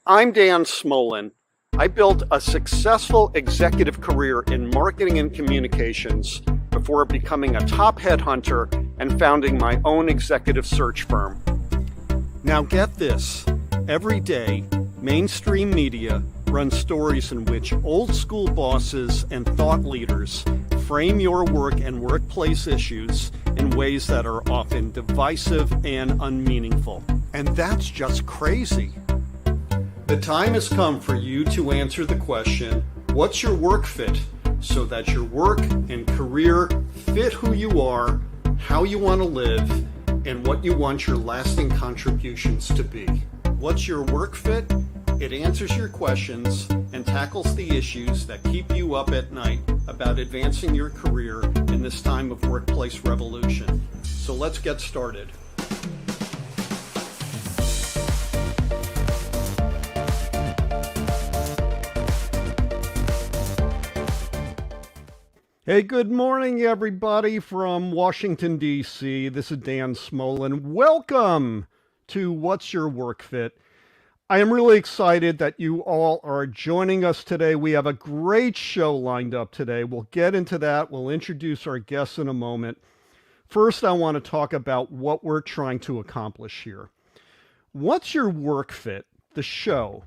I'm Dan Smolin. I built a successful executive career in marketing and communications before becoming a top headhunter and founding my own executive search firm. Now get this, every day, mainstream media runs stories in which old school bosses and thought leaders frame your work and workplace issues in ways that are often divisive and unmeaningful. And that's just crazy. The time has come for you to answer the question, what's your work fit? So that your work and career fit who you are, how you want to live, and what you want your lasting contributions to be. What's your work fit? It answers your questions and tackles the issues that keep you up at night about advancing your career in this time of workplace revolution. So let's get started. Hey, good morning, everybody from Washington, D.C. This is Dan Smolin. Welcome to What's Your Work Fit? I am really excited that you all are joining us today. We have a great show lined up today. We'll get into that. We'll introduce our guests in a moment. First, I want to talk about what we're trying to accomplish here. What's Your Work Fit? The show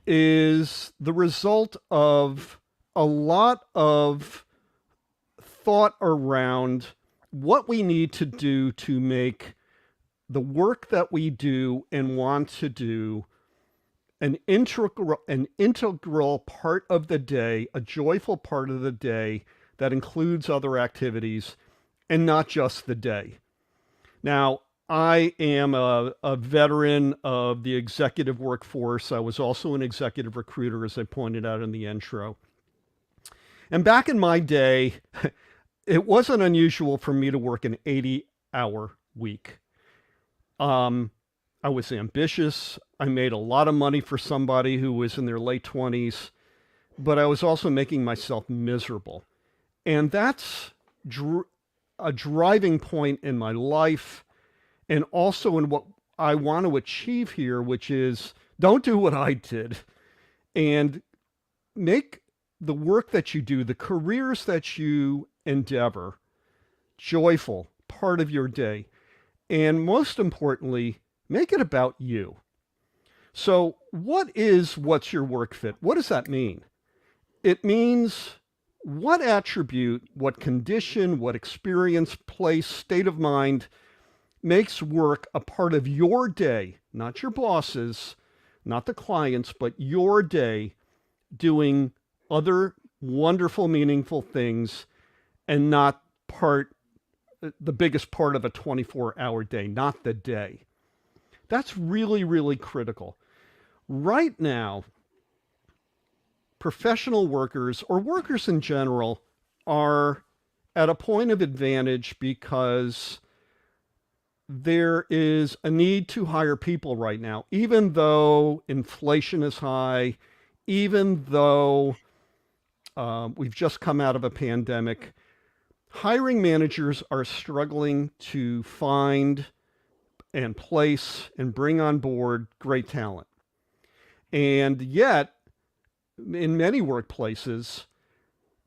is the result of a lot of thought around what we need to do to make the work that we do and want to do an integral part of the day, a joyful part of the day that includes other activities and not just the day. Now, I am a veteran of the executive workforce. I was also an executive recruiter, as I pointed out in the intro. And back in my day, it wasn't unusual for me to work an 80-hour week. I was ambitious. I made a lot of money for somebody who was in their late 20s, but I was also making myself miserable. And that's a driving point in my life and also in what I want to achieve here, which is don't do what I did and make the work that you do, the careers that you endeavor, joyful, part of your day. And most importantly, make it about you. So what's your work fit? What does that mean? It means what attribute, what condition, what experience, place, state of mind makes work a part of your day, not your boss's, not the client's, but your day doing other wonderful, meaningful things and not the biggest part of a 24-hour day, not the day. That's really, really critical. Right now, professional workers or workers in general are at a point of advantage because there is a need to hire people right now, even though inflation is high, even though we've just come out of a pandemic. Hiring managers are struggling to find and place and bring on board great talent. And yet, in many workplaces,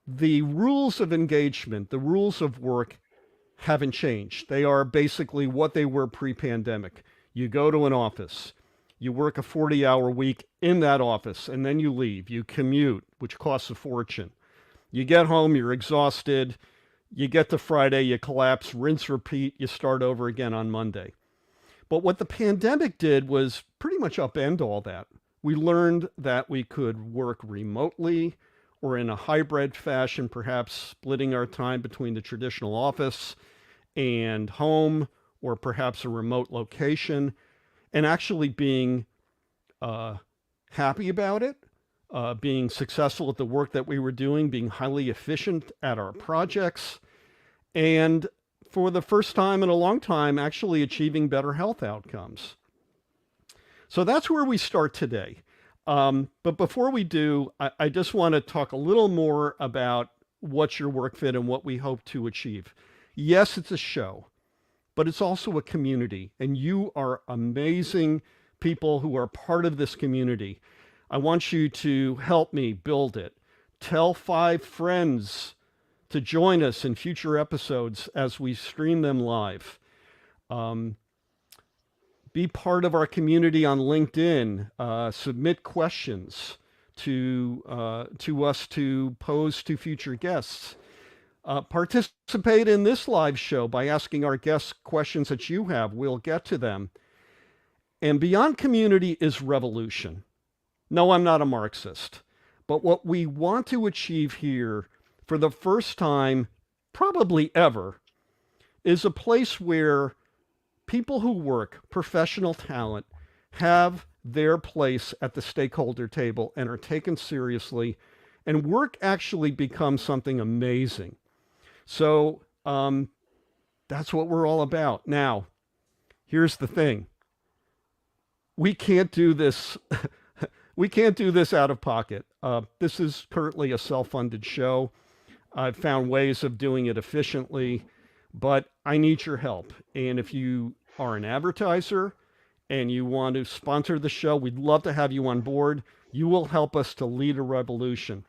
the rules of engagement, the rules of work haven't changed. They are basically what they were pre-pandemic. You go to an office, you work a 40-hour week in that office, and then you leave. You commute, which costs a fortune. You get home, you're exhausted. You get to Friday, you collapse, rinse, repeat, you start over again on Monday. But what the pandemic did was pretty much upend all that. We learned that we could work remotely or in a hybrid fashion, perhaps splitting our time between the traditional office and home, or perhaps a remote location, and actually being happy about it, being successful at the work that we were doing, being highly efficient at our projects, and for the first time in a long time, actually achieving better health outcomes. So that's where we start today. But before we do, I just want to talk a little more about what's your work fit and what we hope to achieve. Yes, it's a show, but it's also a community, and you are amazing people who are part of this community. I want you to help me build it. Tell 5 friends to join us in future episodes as we stream them live. Be part of our community on LinkedIn. Submit questions to us to pose to future guests. Participate in this live show by asking our guests questions that you have. We'll get to them. And beyond community is revolution. No, I'm not a Marxist. But what we want to achieve here for the first time, probably ever, is a place where people who work, professional talent, have their place at the stakeholder table and are taken seriously, and work actually becomes something amazing. So that's what we're all about. Now, here's the thing. We can't do this. We can't do this out of pocket. This is currently a self-funded show. I've found ways of doing it efficiently, but I need your help. And if you are an advertiser and you want to sponsor the show, we'd love to have you on board. You will help us to lead a revolution.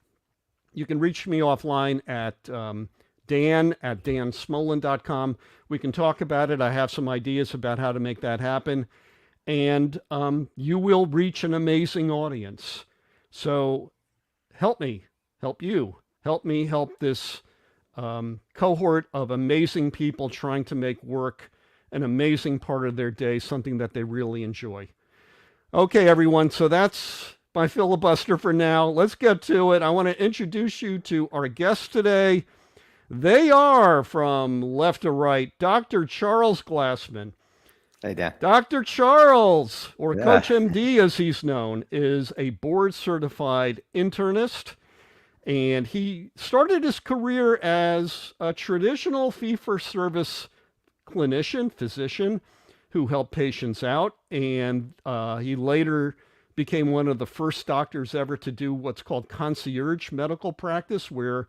You can reach me offline at dan@dansmolin.com. We can talk about it. I have some ideas about how to make that happen. And you will reach an amazing audience. So help me, help you, help me help this cohort of amazing people trying to make work an amazing part of their day, something that they really enjoy. Okay, everyone, so that's my filibuster for now. Let's get to it. I want to introduce you to our guests today. They are, from left to right, Dr. Charles Glassman. Hey, Dan. Dr. Charles, or Coach MD as he's known, is a board-certified internist, and he started his career as a traditional fee-for-service clinician, physician, who helped patients out, and he later became one of the first doctors ever to do what's called concierge medical practice, where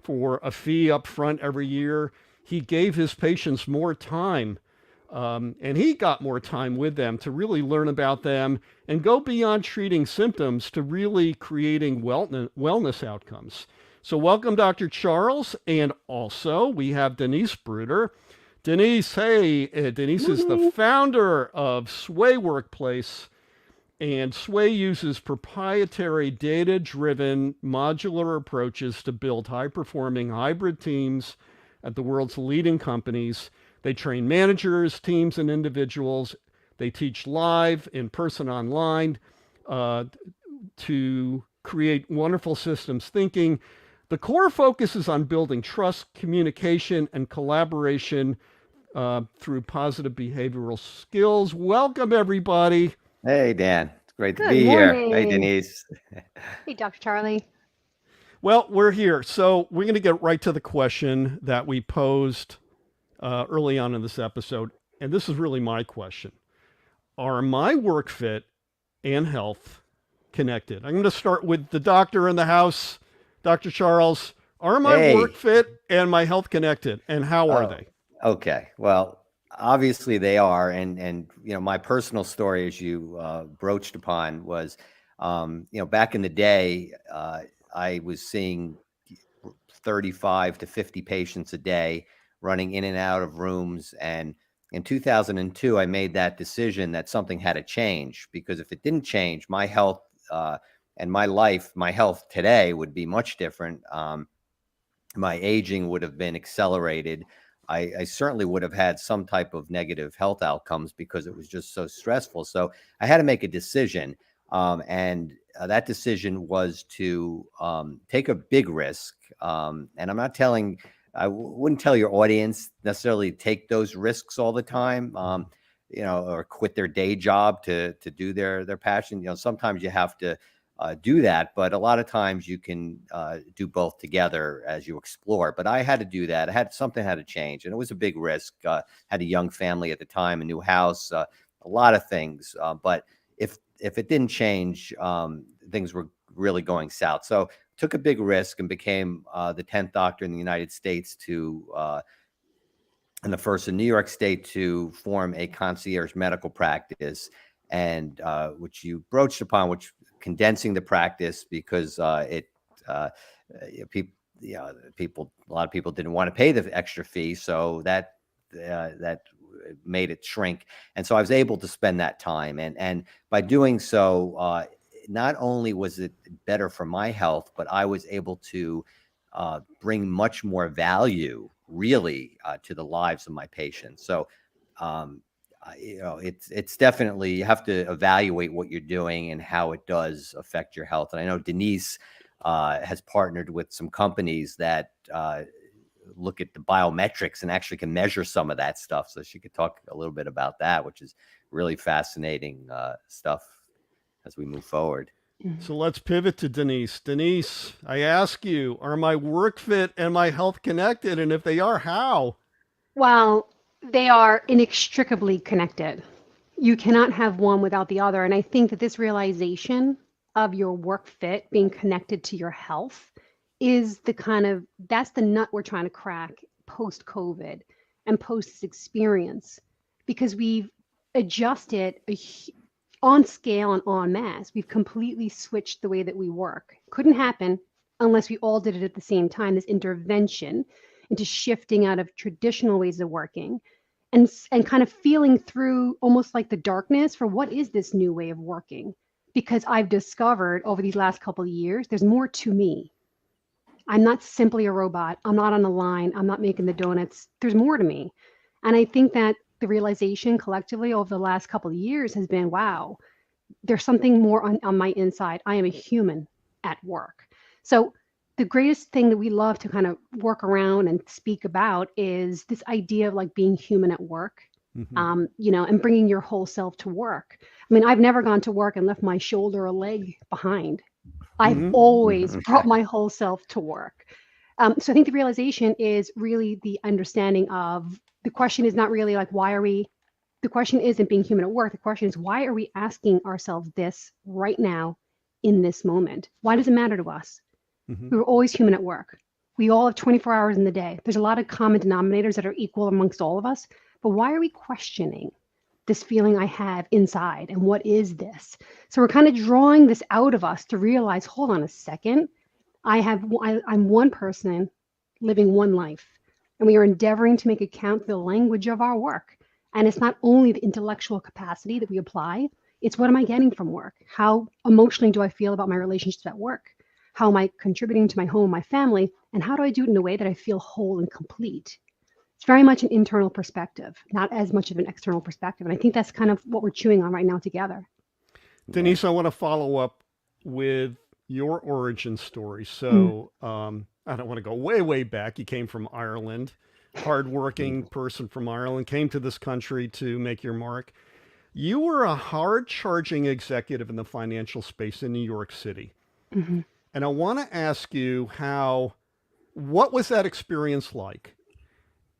for a fee up front every year, he gave his patients more time. And he got more time with them to really learn about them and go beyond treating symptoms to really creating wellness outcomes. So welcome, Dr. Charles. And also we have Denise Brouder. Denise, hey, Denise is the founder of SWAYworkplace. And Sway uses proprietary data-driven modular approaches to build high-performing hybrid teams at the world's leading companies. They train managers, teams, and individuals. They teach live, in person, online, to create wonderful systems thinking. The core focus is on building trust, communication, and collaboration through positive behavioral skills. Welcome, everybody. Hey, Dan. It's great to be here. Hey, Denise. Hey, Dr. Charlie. Well, we're here. So we're going to get right to the question that we posed early on in this episode. And this is really my question. Are my work fit and health connected? I'm going to start with the doctor in the house, Dr. Charles. Are my work fit and my health connected? And how are they? Okay. Well, obviously they are. And you know, my personal story, as you broached upon, was, you know, back in the day, I was seeing 35 to 50 patients a day, running in and out of rooms. And in 2002, I made that decision that something had to change, because if it didn't change, my health and my life, my health today would be much different. My aging would have been accelerated. I certainly would have had some type of negative health outcomes because it was just so stressful. So I had to make a decision. And that decision was to take a big risk. And I'm not telling, I wouldn't tell your audience necessarily take those risks all the time, you know, or quit their day job to do their passion. You know, sometimes you have to do that, but a lot of times you can do both together as you explore. But I had to do that. Something had to change, and it was a big risk. Had a young family at the time, a new house, a lot of things. But if it didn't change, things were really going south. So took a big risk and became the 10th doctor in the United States and the first in New York State to form a concierge medical practice. and which you broached upon, which condensing the practice because people, a lot of people didn't want to pay the extra fee, so that made it shrink. And so I was able to spend that time, and by doing so, not only was it better for my health, but I was able to bring much more value, really, to the lives of my patients. So, it's definitely, you have to evaluate what you're doing and how it does affect your health. And I know Denise has partnered with some companies that look at the biometrics and actually can measure some of that stuff. So she could talk a little bit about that, which is really fascinating stuff as we move forward. So let's pivot to Denise. Denise, I ask you, are my work fit and my health connected? And if they are, how? Well, they are inextricably connected. You cannot have one without the other. And I think that this realization of your work fit being connected to your health is that's the nut we're trying to crack post-COVID and post this experience, because we've adjusted on scale and en masse. We've completely switched the way that we work. Couldn't happen unless we all did it at the same time, this intervention into shifting out of traditional ways of working and kind of feeling through almost like the darkness for what is this new way of working. Because I've discovered over these last couple of years, there's more to me. I'm not simply a robot. I'm not on the line. I'm not making the donuts. There's more to me. And I think that the realization collectively over the last couple of years has been, wow, there's something more on my inside. I am a human at work. So the greatest thing that we love to kind of work around and speak about is this idea of like being human at work, and bringing your whole self to work. I mean, I've never gone to work and left my shoulder or leg behind. I've always brought my whole self to work. So I think the realization is really the understanding of the question is not really like, the question isn't being human at work. The question is, why are we asking ourselves this right now in this moment? Why does it matter to us? We were always human at work. We all have 24 hours in the day. There's a lot of common denominators that are equal amongst all of us. But why are we questioning this feeling I have inside? And what is this? So we're kind of drawing this out of us to realize, hold on a second. I'm one person living one life. And we are endeavoring to make it count the language of our work. And it's not only the intellectual capacity that we apply, it's what am I getting from work? How emotionally do I feel about my relationships at work? How am I contributing to my home, my family? And how do I do it in a way that I feel whole and complete? It's very much an internal perspective, not as much of an external perspective. And I think that's kind of what we're chewing on right now together. Denise, I want to follow up with your origin story. So I don't want to go way, way back. You came from Ireland, hardworking person from Ireland, came to this country to make your mark. You were a hard-charging executive in the financial space in New York City. And I want to ask you what was that experience like?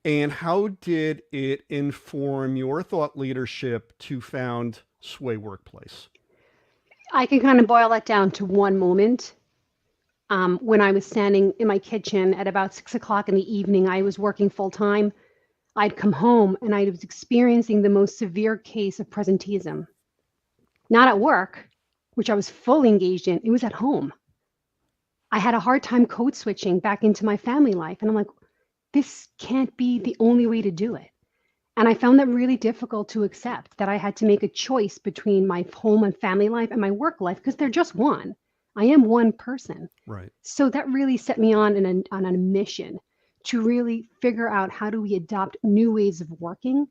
And how did it inform your thought leadership to found SWAYworkplace? I can kind of boil that down to one moment. When I was standing in my kitchen at about 6 o'clock in the evening, I was working full time. I'd come home and I was experiencing the most severe case of presenteeism. Not at work, which I was fully engaged in. It was at home. I had a hard time code switching back into my family life. And I'm like, this can't be the only way to do it. And I found that really difficult to accept, that I had to make a choice between my home and family life and my work life, because they're just one. I am one person. Right. So that really set me on a mission to really figure out how do we adopt new ways of working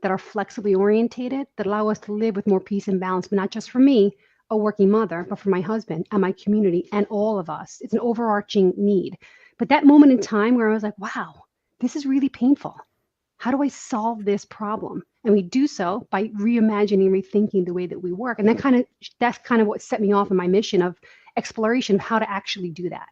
that are flexibly orientated, that allow us to live with more peace and balance, but not just for me, a working mother, but for my husband and my community and all of us. It's an overarching need. But that moment in time where I was like, wow, this is really painful. How do I solve this problem? And we do so by reimagining, rethinking the way that we work. And that's kind of what set me off on my mission of exploration of how to actually do that.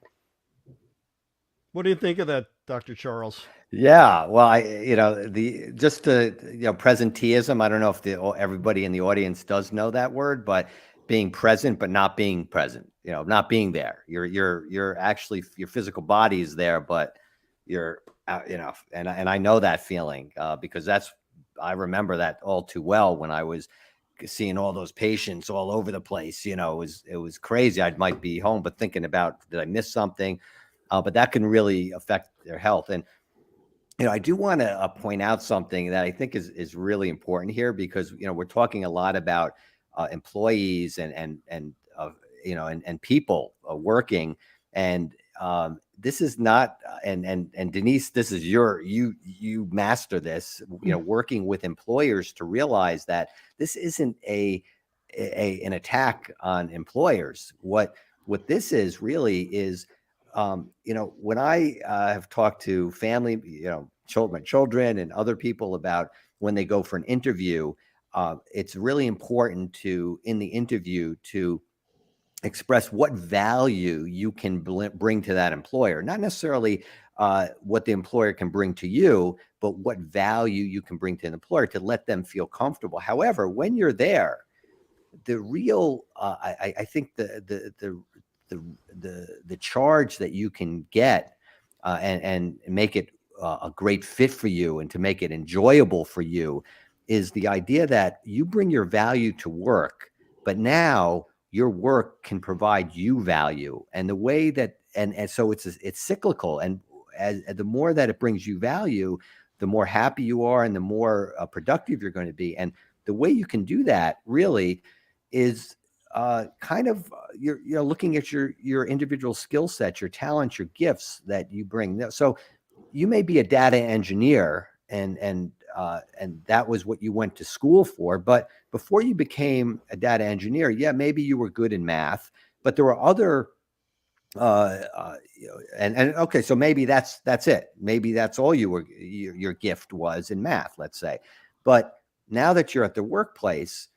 What do you think of that, Dr. Charles? Yeah, well, presenteeism. I don't know if everybody in the audience does know that word, but being present, but not being present. Not being there. You're actually, your physical body is there, but you're out. And I know that feeling because I remember that all too well when I was seeing all those patients all over the place. It was crazy. I might be home, but thinking about, did I miss something? But that can really affect their health. And I do want to point out something that I think is really important here, because we're talking a lot about employees and people working, and this is not, and Denise, this is you master this, working with employers to realize that this isn't an attack on employers. What this is really is, when I have talked to family, children and other people about when they go for an interview, it's really important in the interview to express what value you can bring to that employer, not necessarily what the employer can bring to you, but what value you can bring to an employer to let them feel comfortable. However, when you're there, the real, I think the charge that you can get and make it a great fit for you, and to make it enjoyable for you, is the idea that you bring your value to work, but now your work can provide you value. And the way that, and so it's cyclical. And as the more that it brings you value, the more happy you are, and the more productive you're going to be. And the way you can do that really is you're looking at your individual skill set, your talents, your gifts that you bring. So you may be a data engineer, and that was what you went to school for. But before you became a data engineer, maybe you were good in math, but there were other, okay, so maybe that's it. Maybe that's all your gift was in math, let's say. But now that you're at the workplace,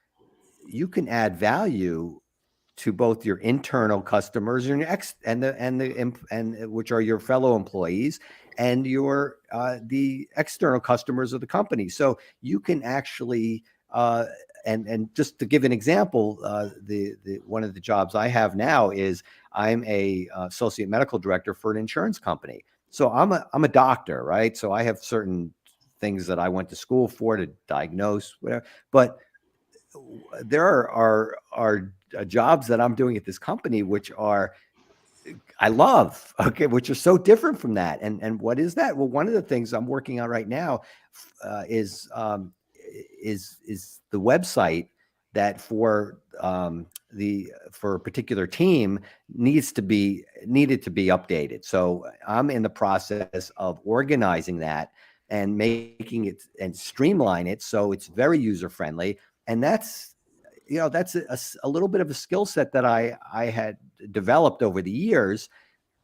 you can add value to both your internal customers and which are your fellow employees, and your the external customers of the company. So you can actually and just to give an example, the one of the jobs I have now is I'm a associate medical director for an insurance company. So I'm a doctor, right? So I have certain things that I went to school for to diagnose, whatever. But there are jobs that I'm doing at this company which I love, okay, which are so different from that. And what is that? Well, one of the things I'm working on right now is the website that for a particular team needed to be updated. So I'm in the process of organizing that and making it and streamline it so it's very user friendly. And that's a little bit of a skill set that I had developed over the years,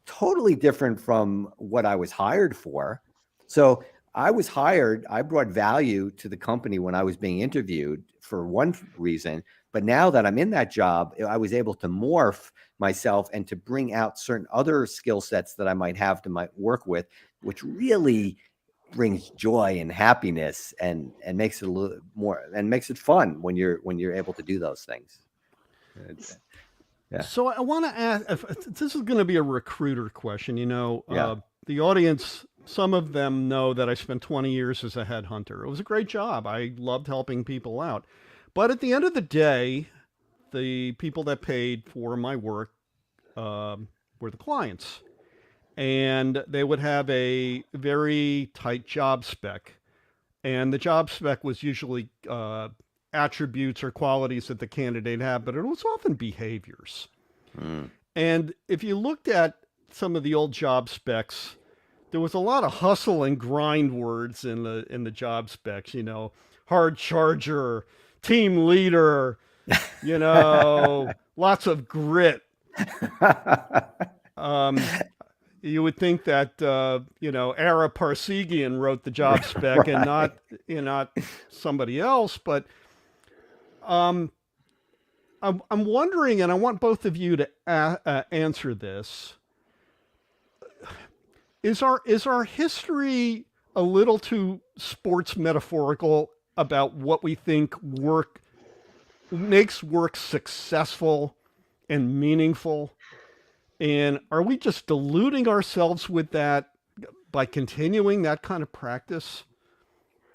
totally different from what I was hired for. So I brought value to the company when I was being interviewed for one reason, but now that I'm in that job, I was able to morph myself and to bring out certain other skill sets that I might have to work with, which really brings joy and happiness and makes it a little more, and makes it fun when you're able to do those things. Yeah. So I want to ask, if this is going to be a recruiter question, the audience, some of them know that I spent 20 years as a headhunter. It was a great job. I loved helping people out. But at the end of the day, the people that paid for my work were the clients. And they would have a very tight job spec. And the job spec was usually attributes or qualities that the candidate had, but it was often behaviors. And if you looked at some of the old job specs, there was a lot of hustle and grind words in the job specs, hard charger, team leader, lots of grit. You would think that, Ara Parsegian wrote the job spec, right, and not somebody else. But I'm wondering, and I want both of you to answer this. Is our history a little too sports metaphorical about what we think makes work successful and meaningful? And are we just deluding ourselves with that by continuing that kind of practice?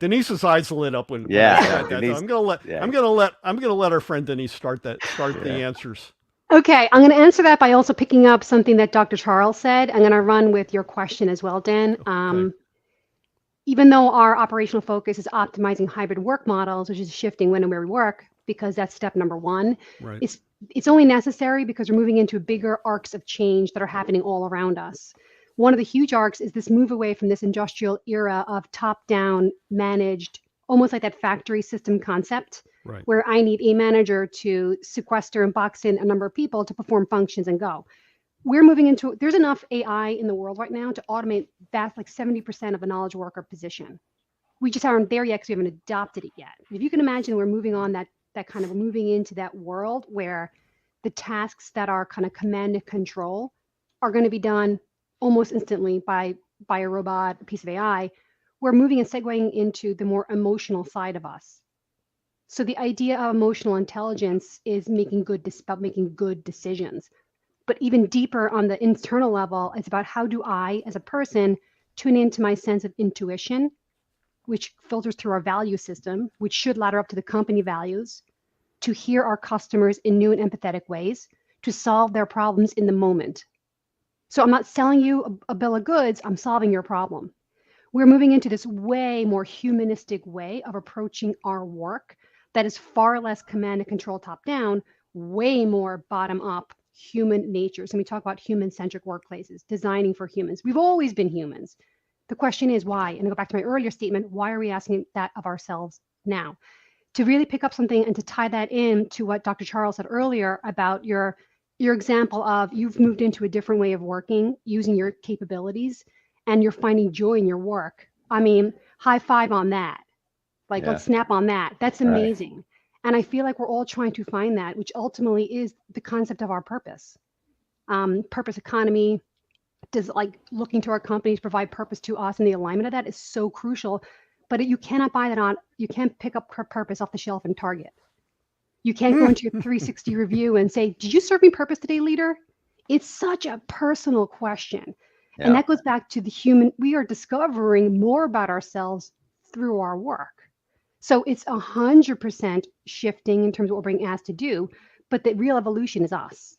Denise's eyes lit up when Yeah, I said that. Denise, So I'm gonna let our friend Denise start the answers. Okay, I'm going to answer that by also picking up something that Dr. Charles said. I'm going to run with your question as well, Dan. Okay. Even though our operational focus is optimizing hybrid work models, which is shifting when and where we work, because that's step number one, Right. it's only necessary because we're moving into bigger arcs of change that are happening all around us. One of the huge arcs is this move away from this industrial era of top-down managed, almost like that factory system concept, Right. where I need a manager to sequester and box in a number of people to perform functions and go. We're moving into, there's enough AI in the world right now to automate that, like 70% of a knowledge worker position. We just aren't there yet because we haven't adopted it yet. If you can imagine, we're moving on that kind of moving into that world where the tasks that are kind of command and control are going to be done almost instantly by a robot, a piece of AI. We're moving and segueing into the more emotional side of us. So the idea of emotional intelligence is about making good decisions. But even deeper on the internal level, it's about how do I, as a person, tune into my sense of intuition, which filters through our value system, which should ladder up to the company values, to hear our customers in new and empathetic ways, to solve their problems in the moment. So I'm not selling you a bill of goods, I'm solving your problem. We're moving into this way more humanistic way of approaching our work that is far less command and control top down, way more bottom up human natures. And we talk about human centric workplaces, designing for humans. We've always been humans. The question is why? And I go back to my earlier statement, why are we asking that of ourselves now? To really pick up something and to tie that in to what Dr. Charles said earlier about your example of you've moved into a different way of working using your capabilities and you're finding joy in your work. I mean, high five on that. Like, let's snap on that. That's amazing. Right. And I feel like we're all trying to find that, which ultimately is the concept of our purpose. Purpose economy, does like looking to our companies provide purpose to us, and the alignment of that is so crucial. But you cannot buy that on, you can't pick up purpose off the shelf in Target. You can't go into your 360 review and say, did you serve me purpose today, leader? It's such a personal question. Yeah. And that goes back to the human, we are discovering more about ourselves through our work. So it's 100% shifting in terms of what we're being asked to do, but the real evolution is us.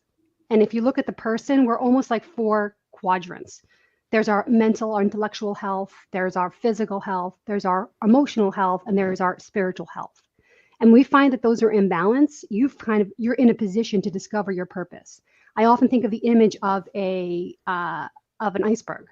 And if you look at the person, we're almost like 4 quadrants. There's our mental, our intellectual health, there's our physical health, there's our emotional health, and there's our spiritual health. And we find that those are in balance. You're in a position to discover your purpose. I often think of the image of an iceberg.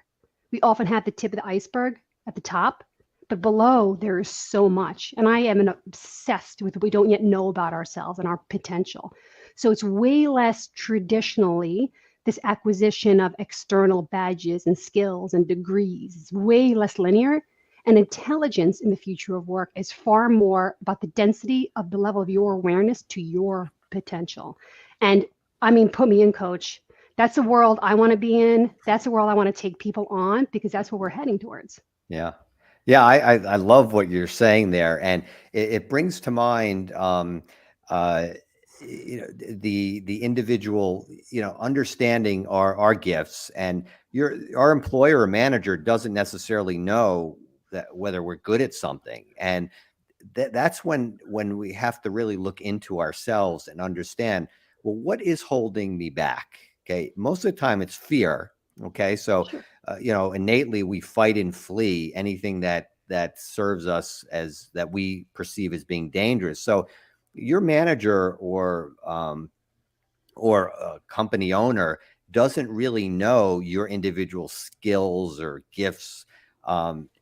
We often have the tip of the iceberg at the top, but below there is so much. And I am obsessed with what we don't yet know about ourselves and our potential. So it's way less traditionally this acquisition of external badges and skills and degrees. It's way less linear. And intelligence in the future of work is far more about the density of the level of your awareness to your potential. And I mean, put me in, coach. That's a world I want to be in. That's a world I want to take people on, because that's what we're heading towards. Yeah. Yeah. I love what you're saying there. And it brings to mind, the individual, understanding our gifts, and our employer or manager doesn't necessarily know that whether we're good at something. And that's when we have to really look into ourselves and understand, well, what is holding me back? Okay. Most of the time it's fear. Okay. So, sure. Innately we fight and flee anything that serves us as that we perceive as being dangerous. So your manager or a company owner doesn't really know your individual skills or gifts.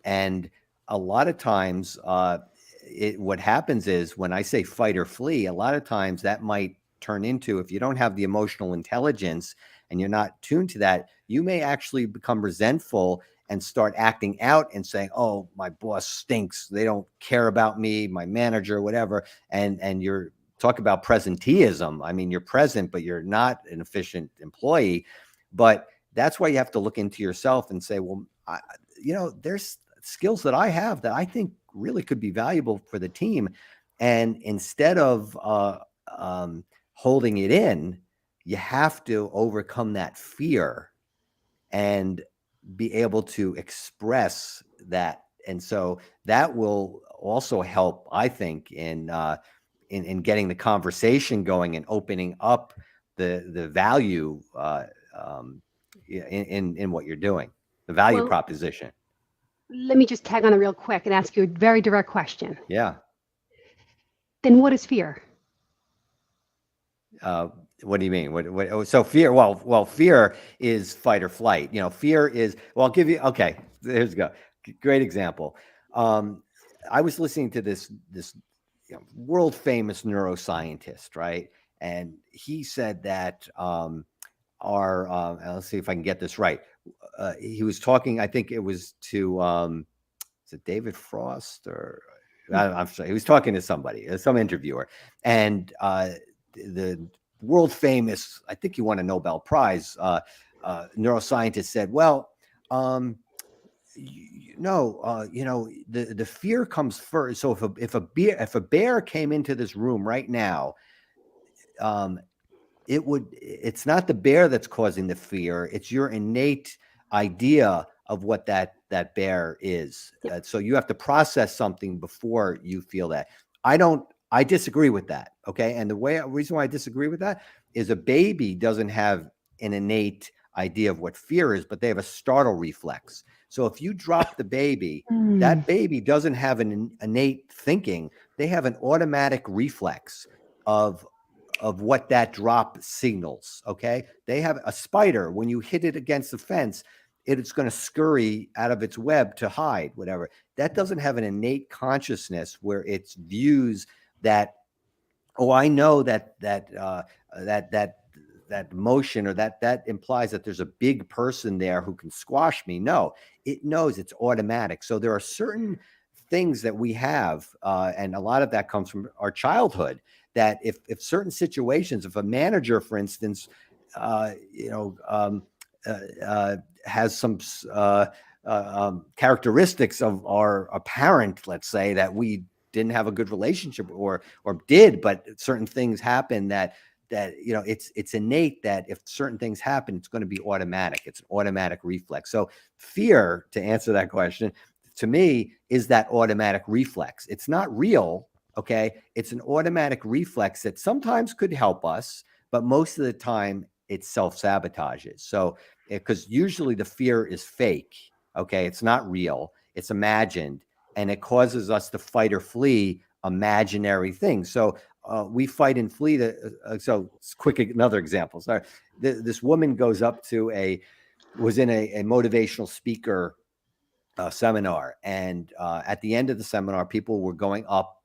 And a lot of times, what happens is, when I say fight or flee, a lot of times that might turn into, if you don't have the emotional intelligence and you're not tuned to that, you may actually become resentful and start acting out and saying, oh, my boss stinks. They don't care about me, my manager, whatever. And you're talk about presenteeism. I mean, you're present, but you're not an efficient employee. But that's why you have to look into yourself and say, well, there's skills that I have that I think really could be valuable for the team. And instead of holding it in, you have to overcome that fear and be able to express that and so that will also help, I think, in getting the conversation going and opening up the value in what you're doing, the value Well, proposition. let me just tag on real quick and ask you a very direct question. Yeah. Then what is fear? What do you mean? So fear? Well, fear is fight or flight. Fear is. Well, I'll give you. Okay, here's go. Great example. I was listening to this world famous neuroscientist, right? And he said that let's see if I can get this right. He was talking. I think it was to is it David Frost or I'm sorry. He was talking to somebody, some interviewer, and the world famous, I think he won a Nobel Prize, neuroscientist said, well, the fear comes first. So if a bear came into this room right now, it's not the bear that's causing the fear. It's your innate idea of what that bear is. Yep. So you have to process something before you feel that. I disagree with that. Okay. And the reason why I disagree with that is a baby doesn't have an innate idea of what fear is, but they have a startle reflex. So if you drop the baby, that baby doesn't have an innate thinking. They have an automatic reflex of what that drop signals. Okay. They have a spider. When you hit it against the fence, it's going to scurry out of its web to hide, whatever. That doesn't have an innate consciousness where it views that, oh, I know that motion, or that implies that there's a big person there who can squash me. No, it knows, it's automatic. So there are certain things that we have, and a lot of that comes from our childhood, that if certain situations, if a manager, for instance, has some characteristics of a parent, let's say, that we didn't have a good relationship or did, but certain things happen that it's innate that if certain things happen, it's going to be automatic. It's an automatic reflex. So fear, to answer that question, to me, is that automatic reflex. It's not real. Okay. It's an automatic reflex that sometimes could help us, but most of the time it self-sabotages. So, because usually the fear is fake. Okay. It's not real. It's imagined, and it causes us to fight or flee imaginary things. So we fight and flee. So quick, another example. Sorry. This woman goes up to was in a motivational speaker seminar. And at the end of the seminar, people were going up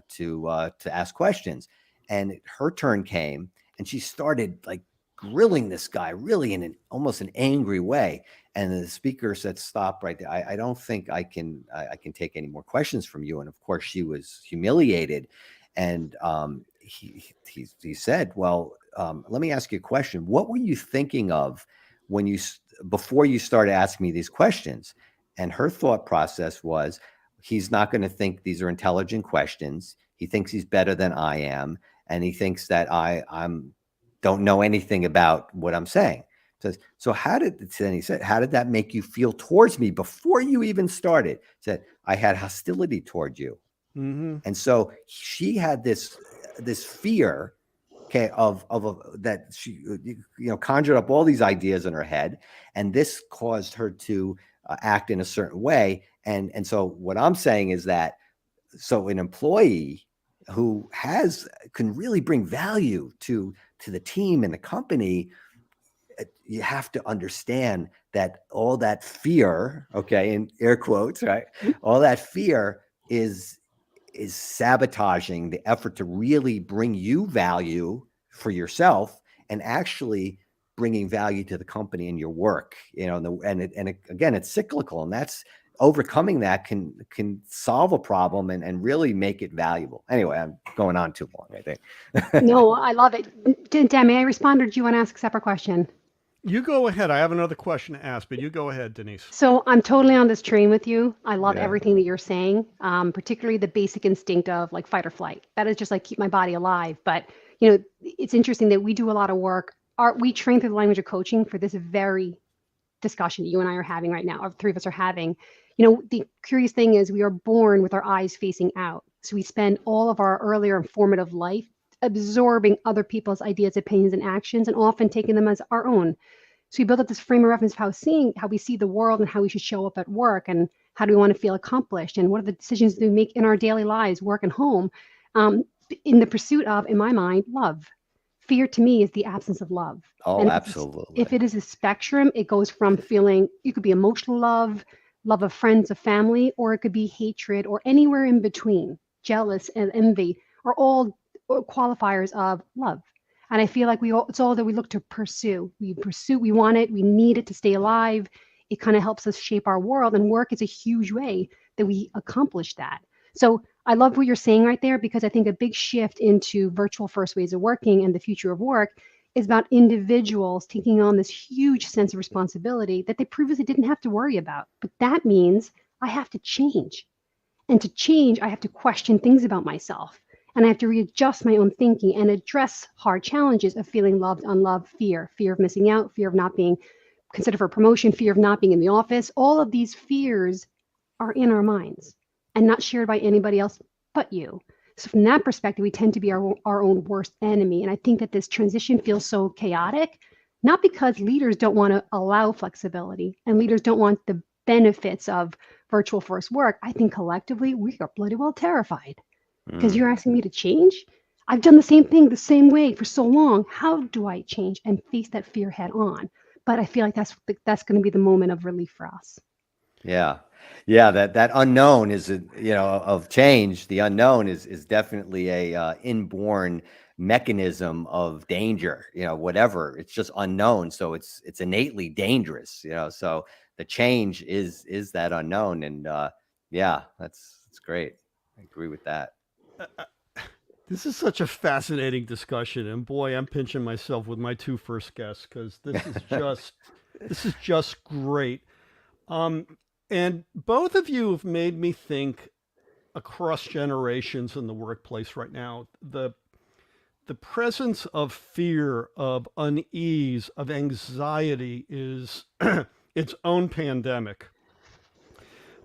to ask questions, and her turn came, and she started like grilling this guy really in almost an angry way. And the speaker said, "Stop right there. I don't think I can take any more questions from you." And of course, she was humiliated. And he said, "Well, let me ask you a question. What were you thinking of before you started asking me these questions?" And her thought process was, he's not going to think these are intelligent questions. He thinks he's better than I am. And he thinks that I'm don't know anything about what I'm saying. So then he said, how did that make you feel towards me before you even started? He said, I had hostility toward you. Mm-hmm. And so she had this fear, okay, of that she conjured up all these ideas in her head, and this caused her to act in a certain way. And so what I'm saying is that, so an employee who can really bring value to the team and the company, you have to understand that all that fear, okay, in air quotes, right? All that fear is sabotaging the effort to really bring you value for yourself, and actually bringing value to the company and your work, again, it's cyclical, and that's overcoming that can solve a problem and really make it valuable. Anyway, I'm going on too long, I think. No, I love it. Dan, may I respond, or do you want to ask a separate question? You go ahead. I have another question to ask, but you go ahead, Denise. So I'm totally on this train with you. I love everything that you're saying, particularly the basic instinct of like fight or flight. That is just like keep my body alive. But it's interesting that we do a lot of work. We train through the language of coaching for this very discussion you and I are having right now, or three of us are having. The curious thing is we are born with our eyes facing out. So we spend all of our earlier informative life absorbing other people's ideas, opinions, and actions, and often taking them as our own. So we build up this frame of reference of how we see the world and how we should show up at work and how do we want to feel accomplished and what are the decisions that we make in our daily lives, work and home, um, in the pursuit of, in my mind, love. Fear to me is the absence of love. Oh, And absolutely. if it is a spectrum, it goes from feeling, it could be emotional love, love of friends, of family, or it could be hatred or anywhere in between. Jealous and envy are all qualifiers of love. And I feel like it's all that we look to pursue. We want it, we need it to stay alive. It kind of helps us shape our world, and work is a huge way that we accomplish that. So I love what you're saying right there, because I think a big shift into virtual first ways of working and the future of work is about individuals taking on this huge sense of responsibility that they previously didn't have to worry about. But that means I have to change. And to change, I have to question things about myself. And I have to readjust my own thinking and address hard challenges of feeling loved, unloved, fear of missing out, fear of not being considered for promotion, fear of not being in the office. All of these fears are in our minds and not shared by anybody else but you. So from that perspective, we tend to be our own worst enemy. And I think that this transition feels so chaotic, not because leaders don't want to allow flexibility and leaders don't want the benefits of virtual first work. I think collectively we are bloody well terrified, because you're asking me to change. I've done the same thing the same way for so long. How do I change and face that fear head on? But I feel like that's going to be the moment of relief for us. Yeah. Yeah. That unknown is, of change. The unknown is definitely a inborn mechanism of danger, whatever. It's just unknown. So it's innately dangerous, so the change is that unknown. And yeah, that's great. I agree with that. This is such a fascinating discussion, and boy, I'm pinching myself with my two first guests because this is just great. And both of you have made me think across generations in the workplace right now. The presence of fear, of unease, of anxiety is its own pandemic.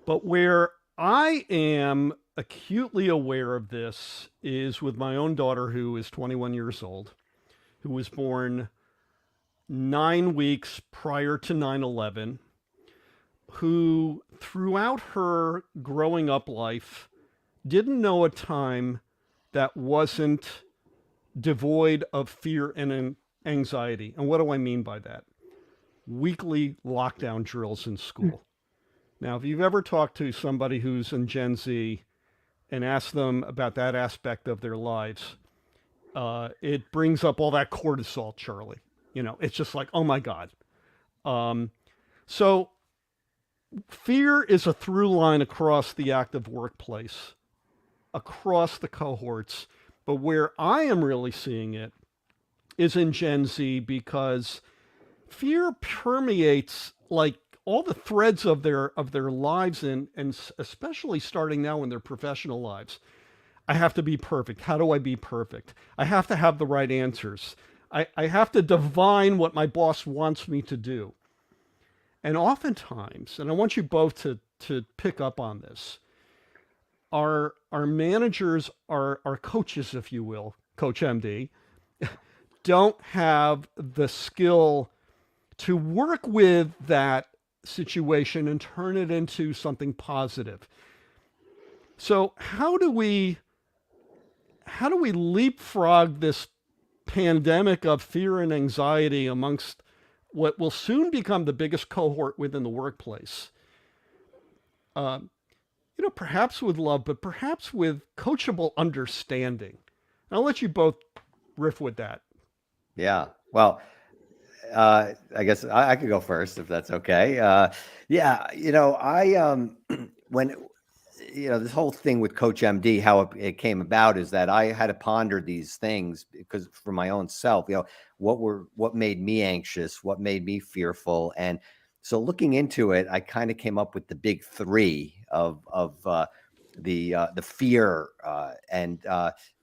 But where I am acutely aware of this is with my own daughter, who is 21 years old, who was born 9 weeks prior to 9/11, who throughout her growing up life didn't know a time that wasn't devoid of fear and anxiety. And what do I mean by that? Weekly lockdown drills in school. Now, if you've ever talked to somebody who's in Gen Z and asked them about that aspect of their lives, it brings up all that cortisol, Charlie. It's just like, oh my God. So fear is a through line across the active workplace, across the cohorts. But where I am really seeing it is in Gen Z, because fear permeates like all the threads of their lives, and especially starting now in their professional lives. I have to be perfect. How do I be perfect? I have to have the right answers. I have to divine what my boss wants me to do. And oftentimes, and I want you both to pick up on this, our managers, our coaches, if you will, Coach MD, don't have the skill to work with that situation and turn it into something positive. So how do we leapfrog this pandemic of fear and anxiety amongst what will soon become the biggest cohort within the workplace? Perhaps with love, but perhaps with coachable understanding. I'll let you both riff with that. Yeah. Well, I guess I could go first if that's okay. Yeah. I when this whole thing with Coach MD, how it came about is that I had to ponder these things because for my own self, what made me anxious, what made me fearful. And so looking into it, I kind of came up with the big three of the fear. And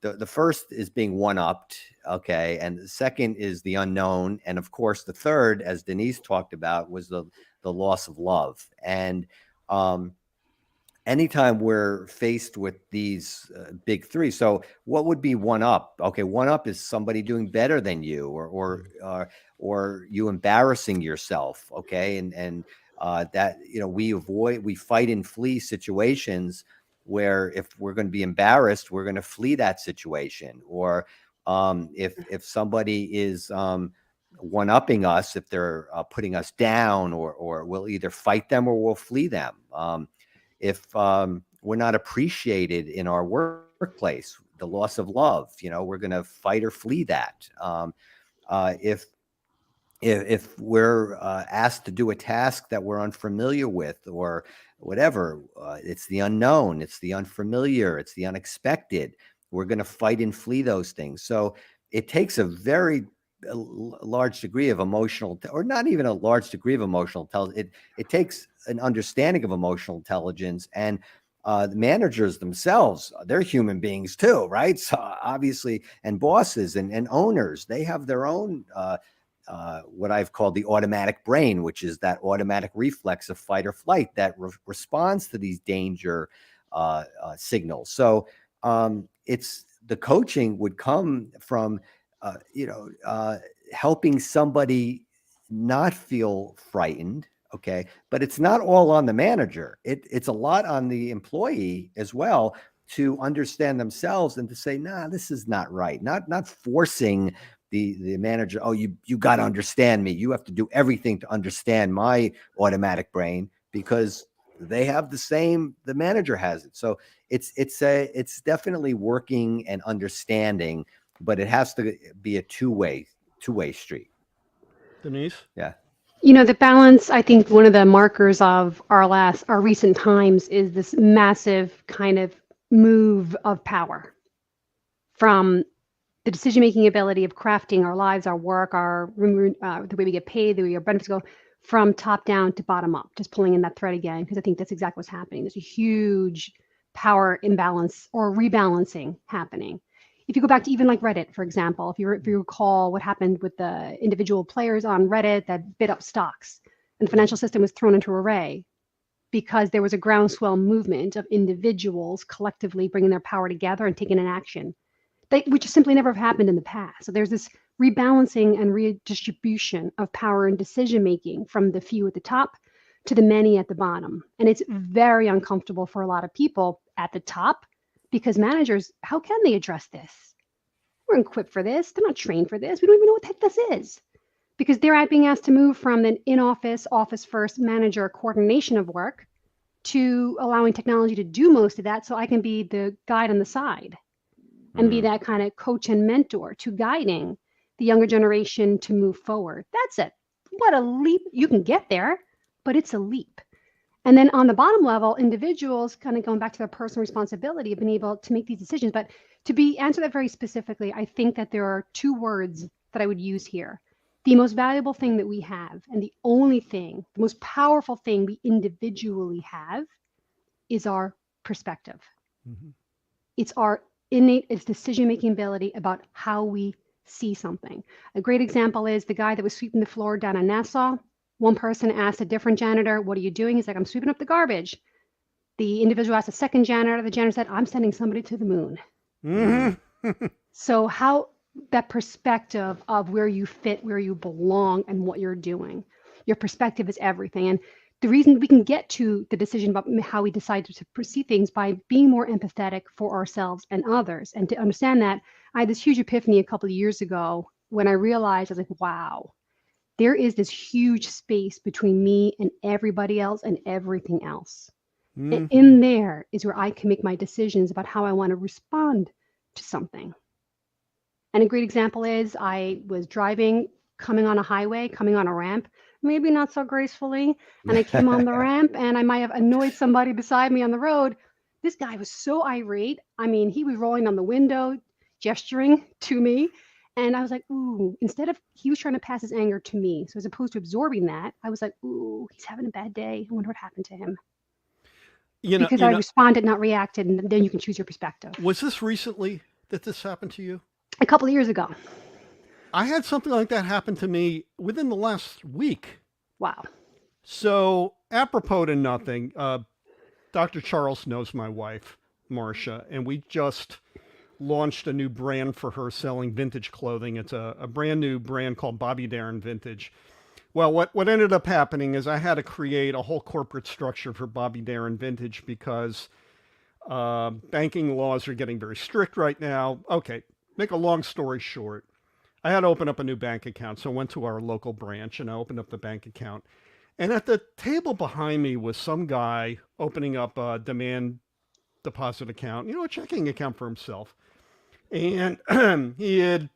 the first is being one-upped. Okay. And the second is the unknown. And of course, the third, as Denise talked about, was the loss of love. And anytime we're faced with these big three, so what would be one up? Okay, one up is somebody doing better than you, or you embarrassing yourself. Okay, and that we fight and flee situations where if we're going to be embarrassed, we're going to flee that situation. Or if somebody is one upping us, if they're putting us down, or we'll either fight them or we'll flee them. If we're not appreciated in our workplace, the loss of love, we're going to fight or flee that. If we're asked to do a task that we're unfamiliar with, or whatever, it's the unknown, it's the unfamiliar, it's the unexpected, we're going to fight and flee those things. So it takes a very large degree of emotional, or not even a large degree of emotional intelligence. It takes an understanding of emotional intelligence, and the managers themselves, they're human beings too, right? So obviously, and bosses and owners, they have their own what I've called the automatic brain, which is that automatic reflex of fight or flight that responds to these danger signals. So it's the coaching would come from helping somebody not feel frightened. Okay, but it's not all on the manager. It's a lot on the employee as well, to understand themselves and to say, nah, this is not right. Not forcing the manager, oh, you got to understand me. You have to do everything to understand my automatic brain, because they have the manager has it. So it's definitely working and understanding, but it has to be a two-way street. Denise? Yeah. The balance, I think one of the markers of our recent times is this massive kind of move of power from the decision-making ability of crafting our lives, our work, the way we get paid, the way our benefits go, from top down to bottom up. Just pulling in that thread again, because I think that's exactly what's happening. There's a huge power imbalance or rebalancing happening. If you go back to even like Reddit, for example, if you recall what happened with the individual players on Reddit that bid up stocks, and the financial system was thrown into array because there was a groundswell movement of individuals collectively bringing their power together and taking an action, which simply never have happened in the past. So there's this rebalancing and redistribution of power and decision making from the few at the top to the many at the bottom. And it's very uncomfortable for a lot of people at the top, because managers, how can they address this? We're equipped for this. They're not trained for this. We don't even know what the heck this is. Because they're being asked to move from an in-office, office-first manager coordination of work to allowing technology to do most of that, so I can be the guide on the side and be that kind of coach and mentor, to guiding the younger generation to move forward. That's it. What a leap. You can get there, but it's a leap. And then on the bottom level, individuals kind of going back to their personal responsibility of being able to make these decisions. But to answer that very specifically, I think that there are two words that I would use here. The most valuable thing that we have, and the only thing, the most powerful thing we individually have, is our perspective. Mm-hmm. It's our innate decision-making ability about how we see something. A great example is the guy that was sweeping the floor down in Nassau. One person asked a different janitor, what are you doing? He's like, I'm sweeping up the garbage. The individual asked a second janitor. The janitor said, I'm sending somebody to the moon. Mm-hmm. So how that perspective of where you fit, where you belong, and what you're doing. Your perspective is everything. And the reason we can get to the decision about how we decide to perceive things by being more empathetic for ourselves and others. And to understand that, I had this huge epiphany a couple of years ago when I realized, I was like, wow, there is this huge space between me and everybody else and everything else. Mm-hmm. And in there is where I can make my decisions about how I want to respond to something. And a great example is I was driving, coming on a highway, coming on a ramp, maybe not so gracefully. And I came on the ramp and I might have annoyed somebody beside me on the road. This guy was so irate. I mean, he was rolling on the window, gesturing to me. And I was like, ooh, he was trying to pass his anger to me. So as opposed to absorbing that, I was like, ooh, he's having a bad day. I wonder what happened to him. Because I responded, not reacted. And then you can choose your perspective. Was this recently that this happened to you? A couple of years ago. I had something like that happen to me within the last week. Wow. So apropos to nothing, Dr. Charles knows my wife, Marcia, and we just launched a new brand for her selling vintage clothing. It's a brand new brand called Bobby Darin Vintage. Well, what ended up happening is I had to create a whole corporate structure for Bobby Darin Vintage because banking laws are getting very strict right now. Okay, make a long story short, I had to open up a new bank account. So I went to our local branch and I opened up the bank account. And at the table behind me was some guy opening up a demand deposit account, a checking account for himself. And he had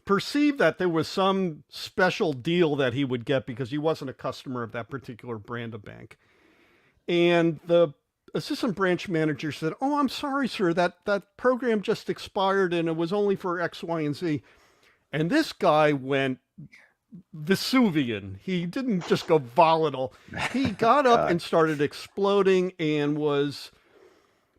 perceived that there was some special deal that he would get because he wasn't a customer of that particular brand of bank. And the assistant branch manager said, "Oh, I'm sorry, sir, that program just expired and it was only for X, Y, and Z." And this guy went Vesuvian. He didn't just go volatile. He got up and started exploding and was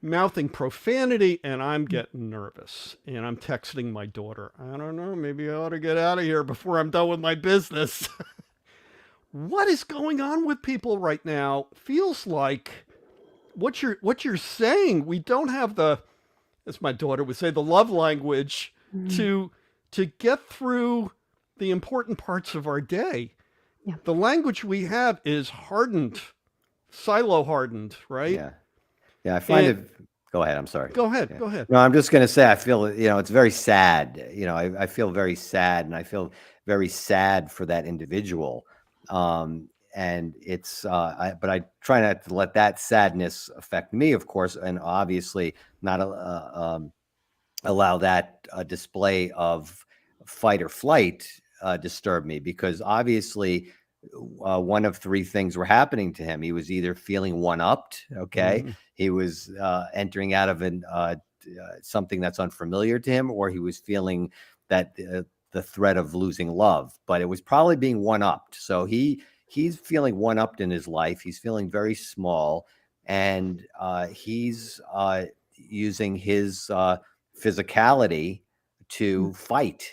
mouthing profanity, and I'm getting nervous. And I'm texting my daughter, "I don't know, maybe I ought to get out of here before I'm done with my business." What is going on with people right now? Feels like what you're saying, we don't have the, as my daughter would say, the love language to get through the important parts of our day. Yeah. The language we have is hardened, silo hardened, right? Yeah. Yeah. I find it. Go ahead. I'm sorry. Go ahead. Yeah. Go ahead. No, I'm just going to say, I feel, it's very sad. I feel very sad, and I feel very sad for that individual. And it's, but I try not to let that sadness affect me, of course, and obviously not allow that display of fight or flight disturb me, because obviously one of three things were happening to him. He was either feeling one-upped, okay, he was entering out of something that's unfamiliar to him, or he was feeling that the threat of losing love. But it was probably being one-upped. So he's feeling one-upped in his life. He's feeling very small, and he's using his physicality to fight.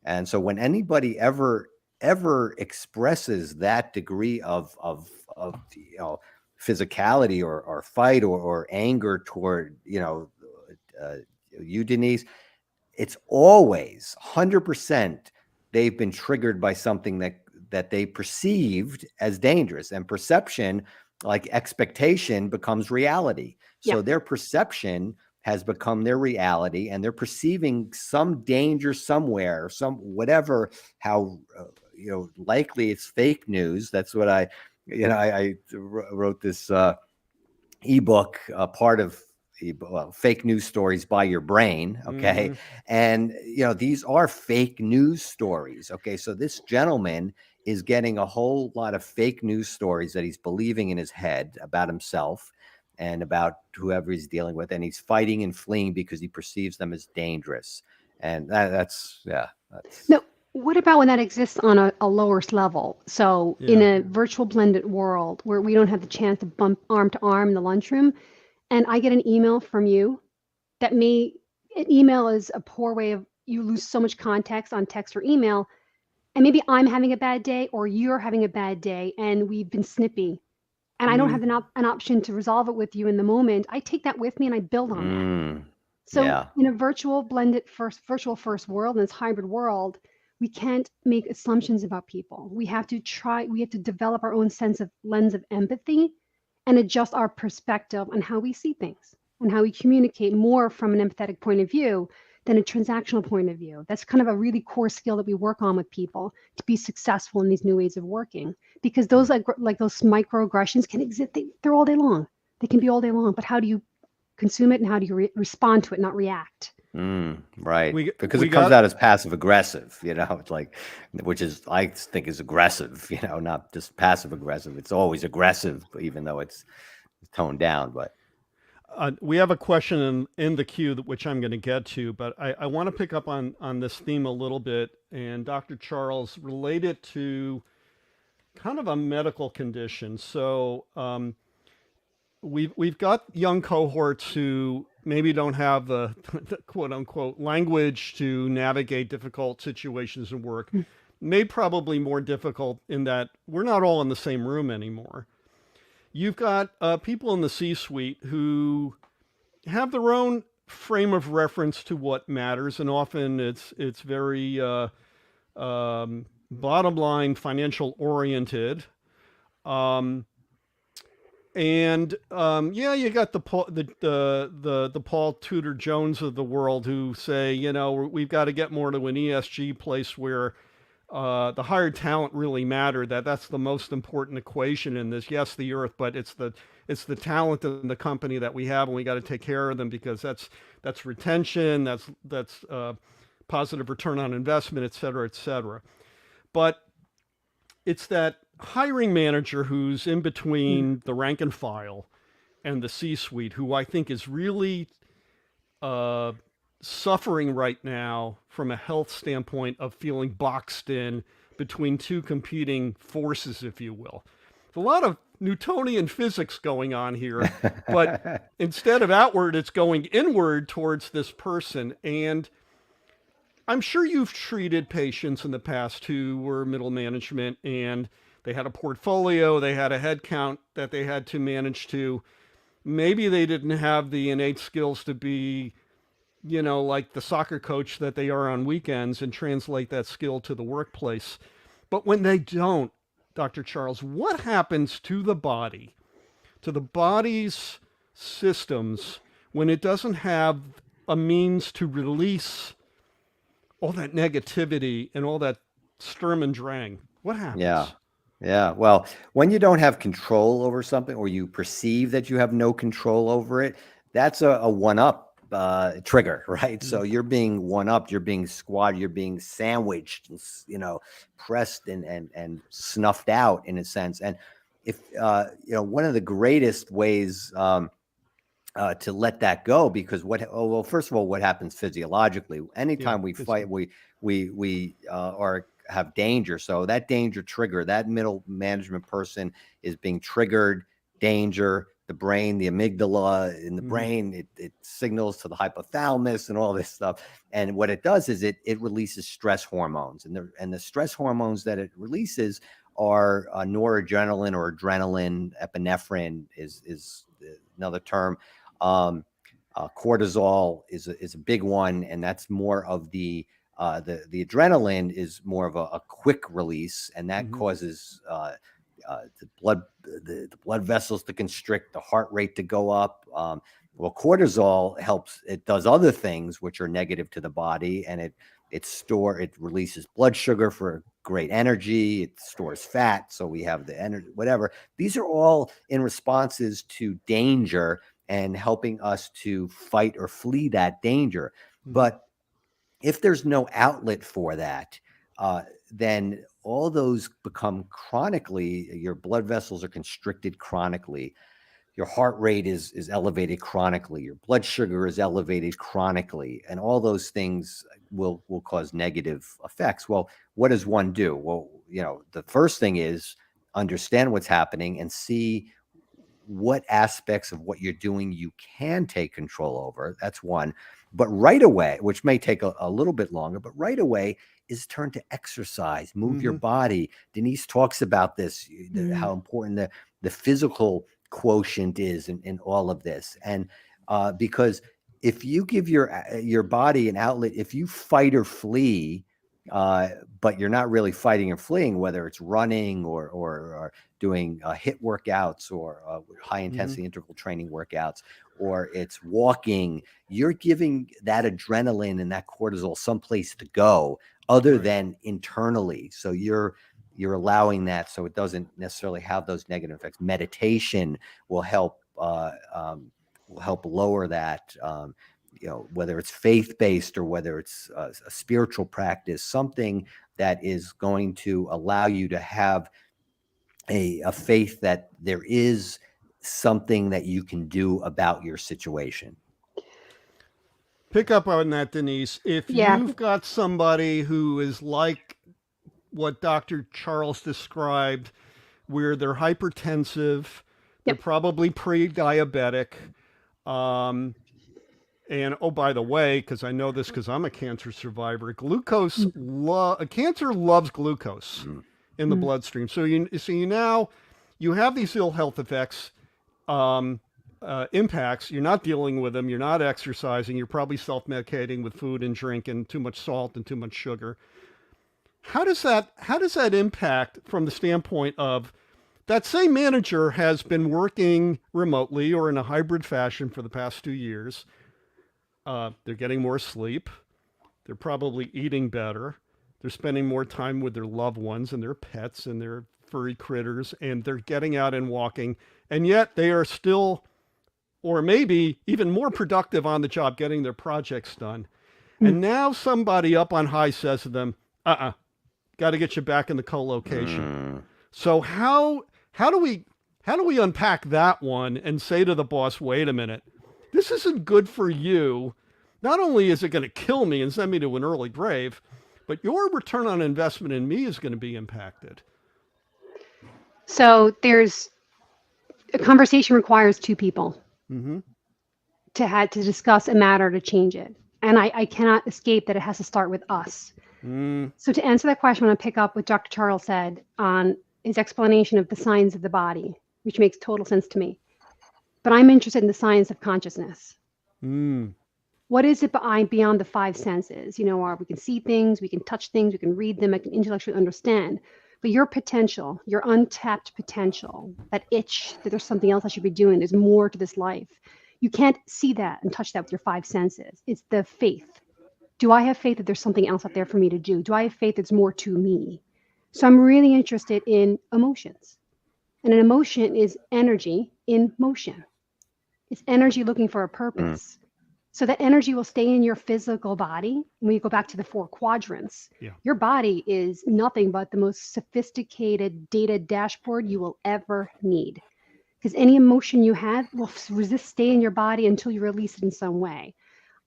And so when anybody ever expresses that degree of physicality or fight or anger toward you, Denise, it's always 100% they've been triggered by something that they perceived as dangerous. And perception, like expectation, becomes reality. So their perception has become their reality, and they're perceiving some danger somewhere, some whatever, how likely it's fake news. That's what I wrote this ebook, part of fake news stories by your brain. Okay. And these are fake news stories. Okay. So this gentleman is getting a whole lot of fake news stories that he's believing in his head about himself and about whoever he's dealing with, and he's fighting and fleeing because he perceives them as dangerous. And that's No, what about when that exists on a lower level? So in a virtual blended world where we don't have the chance to bump arm to arm in the lunchroom, and I get an email from you an email is a poor way of, you lose so much context on text or email, and maybe I'm having a bad day or you're having a bad day and we've been snippy, and I don't have an option to resolve it with you in the moment. I take that with me and I build on that. So in a virtual first world, in this hybrid world, we can't make assumptions about people. We have to develop our own lens of empathy and adjust our perspective on how we see things and how we communicate more from an empathetic point of view than a transactional point of view. That's kind of a really core skill that we work on with people to be successful in these new ways of working, because those like those microaggressions can exist. They're all day long. They can be all day long, but how do you consume it and how do you respond to it, not react? Right. Because it comes out as passive aggressive, it's like, which is, I think, is aggressive, not just passive aggressive. It's always aggressive, even though it's toned down. But we have a question in the queue which I'm going to get to, but I want to pick up on this theme a little bit. And Dr. Charles, related to kind of a medical condition. So we've got young cohorts who maybe don't have the quote unquote language to navigate difficult situations in work, made probably more difficult in that we're not all in the same room anymore. you've got people in the C-suite who have their own frame of reference to what matters, and often it's very bottom line financial oriented. Um, and yeah, you got the the Paul Tudor Jones of the world who say, you know, we've got to get more to an ESG place where the hired talent really matter. That's the most important equation in this. Yes, the earth, but it's the talent in the company that we have, and we got to take care of them because that's retention, that's positive return on investment, et cetera, et cetera. But it's that hiring manager who's in between the rank and file and the C-suite, who I think is really uh, suffering right now from a health standpoint of feeling boxed in between two competing forces, if you will. There's a lot of Newtonian physics going on here, but instead of outward, it's going inward towards this person. And I'm sure you've treated patients in the past who were middle management and they had a portfolio, they had a head count that they had to manage to. Maybe they didn't have the innate skills to be, you know, like the soccer coach that they are on weekends and translate that skill to the workplace. But when they don't, Dr. Charles, what happens to the body, to the body's systems, when it doesn't have a means to release all that negativity and all that Sturm and Drang? What happens? Yeah. Yeah. Well, when you don't have control over something, or you perceive that you have no control over it, that's a one-up trigger, right? So you're being one-upped, you're being squatted, you're being sandwiched, and, you know, pressed and snuffed out in a sense. And if you know, one of the greatest ways to let that go, because well, first of all, what happens physiologically? Anytime we fight, we are have danger. So that danger trigger, that middle management person is being triggered, danger, the brain, the amygdala in the brain, it signals to the hypothalamus and all this stuff. And what it does is it releases stress hormones, and the stress hormones that it releases are noradrenaline or adrenaline. Epinephrine is another term. Cortisol is a big one, and that's more of the adrenaline is more of a quick release, and that causes the blood vessels to constrict, the heart rate to go up. Well, cortisol helps. It does other things which are negative to the body, and it releases blood sugar for great energy. It stores fat, so we have the energy. Whatever. These are all in responses to danger and helping us to fight or flee that danger. But if there's no outlet for that, then all those become chronically, your blood vessels are constricted chronically. Your heart rate is elevated chronically. Your blood sugar is elevated chronically. And all those things will cause negative effects. Well, what does one do? Well, you know, the first thing is understand what's happening and see what aspects of what you're doing you can take control over. That's one. But right away, which may take a little bit longer, but right away is turn to exercise, move your body. Denise talks about this, how important the physical quotient is in all of this. And because if you give your body an outlet, if you fight or flee, but you're not really fighting or fleeing, whether it's running or doing HIIT workouts or high intensity interval training workouts, or it's walking, you're giving that adrenaline and that cortisol someplace to go other than internally. So you're allowing that, so it doesn't necessarily have those negative effects. Meditation will help lower that. You know, whether it's faith-based or whether it's a spiritual practice, something that is going to allow you to have a faith that there is something that you can do about your situation. Pick up on that, Denise. If you've got somebody who is like what Dr. Charles described, where they're hypertensive, they're probably pre-diabetic, and oh, by the way, because I know this because I'm a cancer survivor, cancer loves glucose in the bloodstream. So you now you have these ill health effects, impacts. You're not dealing with them. You're not exercising. You're probably self-medicating with food and drink and too much salt and too much sugar. How does that impact from the standpoint of that same manager has been working remotely or in a hybrid fashion for the past 2 years? They're getting more sleep. They're probably eating better. They're spending more time with their loved ones and their pets and their furry critters, and they're getting out and walking. And yet they are still, or maybe even more productive on the job, getting their projects done. And now somebody up on high says to them, got to get you back in the co-location. So how do we unpack that one and say to the boss, wait a minute, this isn't good for you. Not only is it going to kill me and send me to an early grave, but your return on investment in me is going to be impacted. So there's a conversation requires two people to discuss a matter, to change it. And I cannot escape that it has to start with us. So to answer that question, I'm going to pick up what Dr. Charles said on his explanation of the signs of the body, which makes total sense to me. But I'm interested in the science of consciousness. What is it beyond the five senses? You know, we can see things, we can touch things, we can read them, I can intellectually understand. But your potential, your untapped potential, that itch that there's something else I should be doing, there's more to this life. You can't see that and touch that with your five senses. It's the faith. Do I have faith that there's something else out there for me to do? Do I have faith that's more to me? So I'm really interested in emotions. And an emotion is energy in motion. It's energy looking for a purpose. So that energy will stay in your physical body. When you go back to the four quadrants, your body is nothing but the most sophisticated data dashboard you will ever need. Because any emotion you have will stay in your body until you release it in some way.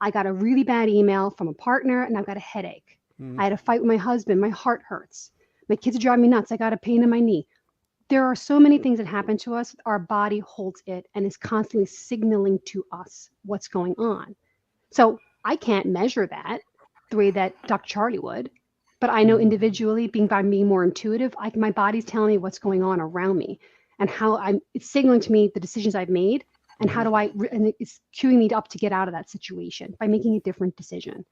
I got a really bad email from a partner and I've got a headache. I had a fight with my husband. My heart hurts. My kids are driving me nuts. I got a pain in my knee. There are so many things that happen to us. Our body holds it and is constantly signaling to us what's going on. So I can't measure that the way that Dr. Charlie would, but I know individually, by being more intuitive, my body's telling me what's going on around me and how it's signaling to me the decisions I've made and and it's queuing me up to get out of that situation by making a different decision.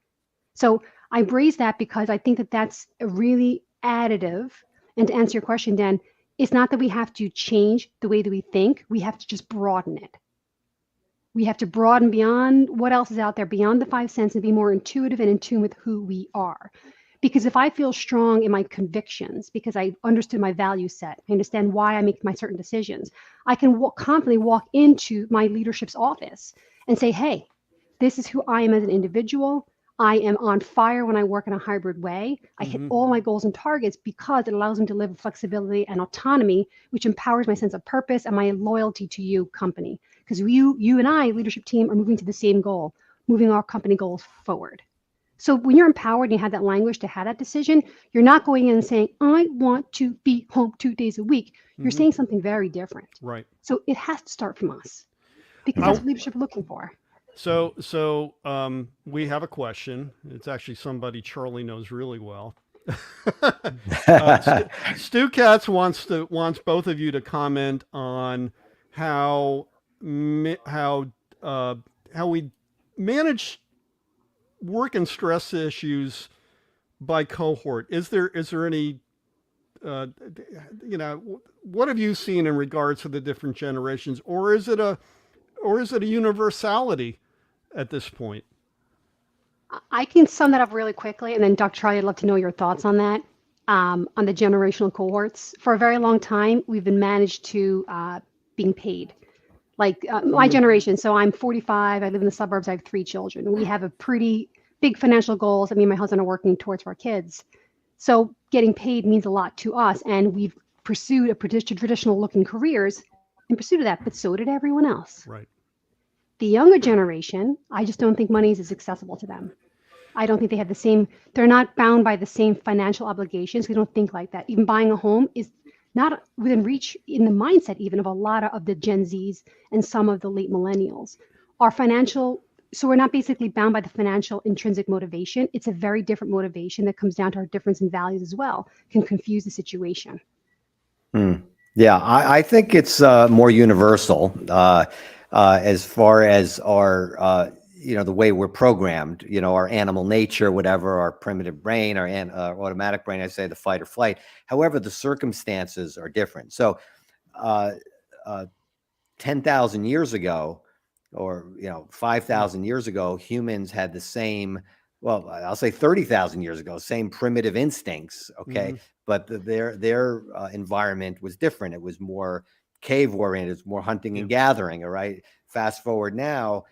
So I raise that because I think that that's a really additive. And to answer your question, Dan, it's not that we have to change the way that we think. We have to just broaden it. We have to broaden beyond what else is out there, beyond the five senses, and be more intuitive and in tune with who we are. Because if I feel strong in my convictions, because I understood my value set, I understand why I make my certain decisions, I can confidently walk into my leadership's office and say, hey, this is who I am as an individual. I am on fire when I work in a hybrid way. I hit all my goals and targets because it allows me to live with flexibility and autonomy, which empowers my sense of purpose and my loyalty to you, company. Because you and I, leadership team, are moving to the same goal, moving our company goals forward. So when you're empowered and you have that language to have that decision, you're not going in and saying, I want to be home 2 days a week. You're saying something very different. Right. So it has to start from us because that's what leadership is looking for. So we have a question. It's actually somebody Charlie knows really well. Stu Katz wants both of you to comment on how we manage work and stress issues by cohort. Is there any what have you seen in regards to the different generations, or is it a universality at this point? I can sum that up really quickly, and then Dr. Charlie, I'd love to know your thoughts on that. On the generational cohorts, for a very long time, we've been managed to being paid. Like my generation, so I'm 45, I live in the suburbs, I have 3 children. We have a pretty big financial goals that me and my husband are working towards for our kids. So getting paid means a lot to us, and we've pursued a traditional looking careers in pursuit of that, but so did everyone else. Right. The younger generation, I just don't think money is as accessible to them. I don't think they have the same, they're not bound by the same financial obligations. They don't think like that. Even buying a home is not within reach in the mindset even of a lot of the Gen Zs and some of the late millennials. Our financial, so we're not basically bound by the financial intrinsic motivation. It's a very different motivation that comes down to our difference in values as well, can confuse the situation. Yeah, I think it's more universal as far as our, the way we're programmed, our animal nature, whatever, our primitive brain, our automatic brain, I say the fight or flight. However, the circumstances are different. So uh, uh, 10,000 years ago, or 5,000 years ago, humans had the same, well, I'll say 30,000 years ago, same primitive instincts. Okay. But their environment was different. It was more cave oriented. It's more hunting and gathering. All right. Fast forward now,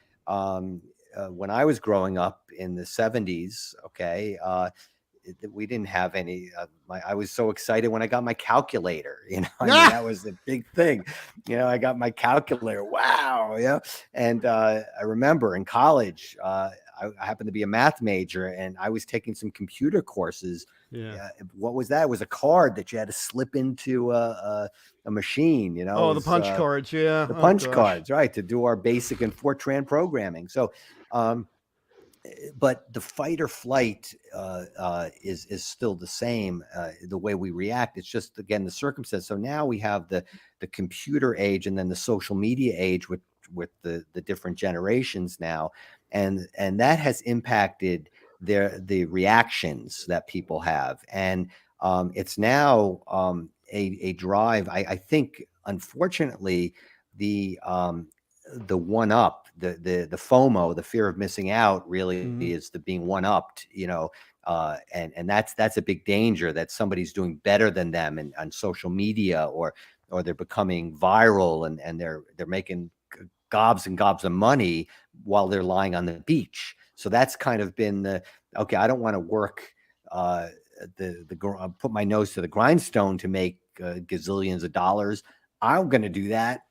when I was growing up in the 70s, okay, we didn't have any. I was so excited when I got my calculator. I mean, that was the big thing. I got my calculator. Wow, yeah. And I remember in college, I happened to be a math major, and I was taking some computer courses. Yeah. What was that? It was a card that you had to slip into a machine. Oh, the punch cards. Yeah. The punch cards, right? To do our basic and Fortran programming. So. But the fight or flight is still the same. The way we react, it's just again the circumstance. So now we have the computer age, and then the social media age with the different generations now, and that has impacted the reactions that people have, and it's now a drive. I think, unfortunately, the one up, the FOMO, the fear of missing out, really is the being one upped, and that's a big danger, that somebody's doing better than them on social media, or they're becoming viral, and they're making gobs and gobs of money while they're lying on the beach. So that's kind of been okay, I don't want to work put my nose to the grindstone to make gazillions of dollars. I'm going to do that